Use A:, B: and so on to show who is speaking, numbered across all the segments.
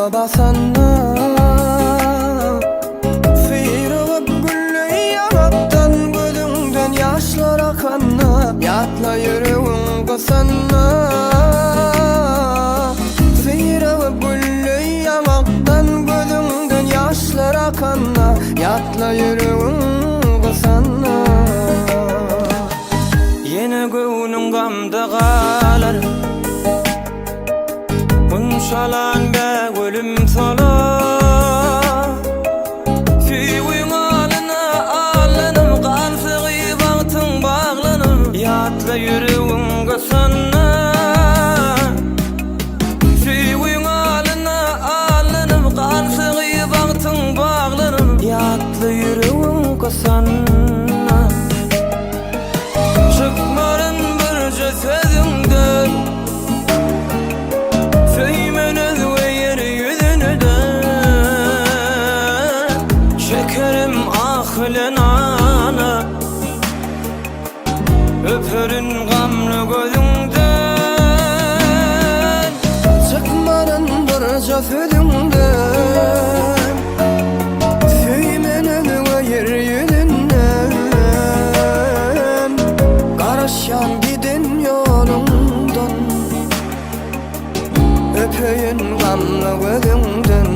A: yolda basanna Sıyrılıp gülley yanaktan gözünden yaşlar akanna Yatla yüreğin kısanna Sıyrılıp gülley yanaktan gözünden yaşlar akanna Yatla yüreğin kısanna Yine göğünün gamda qalar Unşalan be ölüm sola Süyün alına alınım Qansığı bağtın bağlanım Yatla yüreğin kısanna Süyün alına alınım Qansığı bağtın bağlanım Yatla yüreğin kısanna Çıkmarın birce sözünden Söymenez ve yeryüzünde Şekerim ahlen ana Öpürün gamlı gözünden Çıkmarın birce sözünden Söymenez ve yeryüzünden Karışan gidin yolundan Öpeyim gamlı gözünden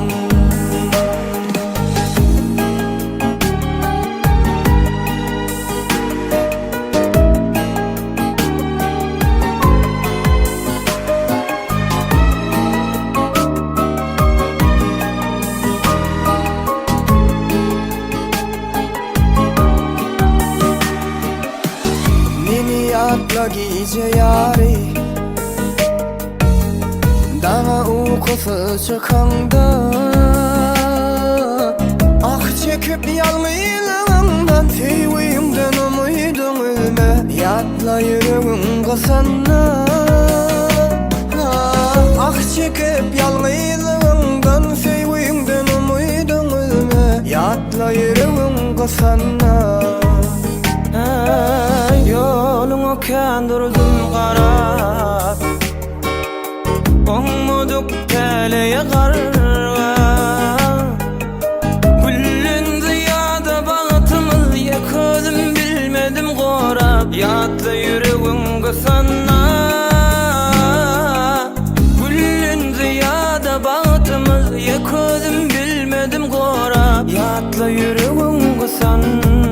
A: Meni yatla gece yari Dana uykusu çıkanda Ah çekip yalmıylığından Seviyimden umuydun ölme Yatla yüreğin kısanna Ah çekip yalmıylığından Seviyimden umuydun ölme Yatla yüreğin kısanna Yolunu kendurdum qarab Oğmuduk teleye qarva Güllün ziyada bağıtımız ya közüm bilmedim qorab Yatla yüreğin kısanna Güllün ziyada bağıtımız ya közüm bilmedim qorab Yatla yüreğin kısanna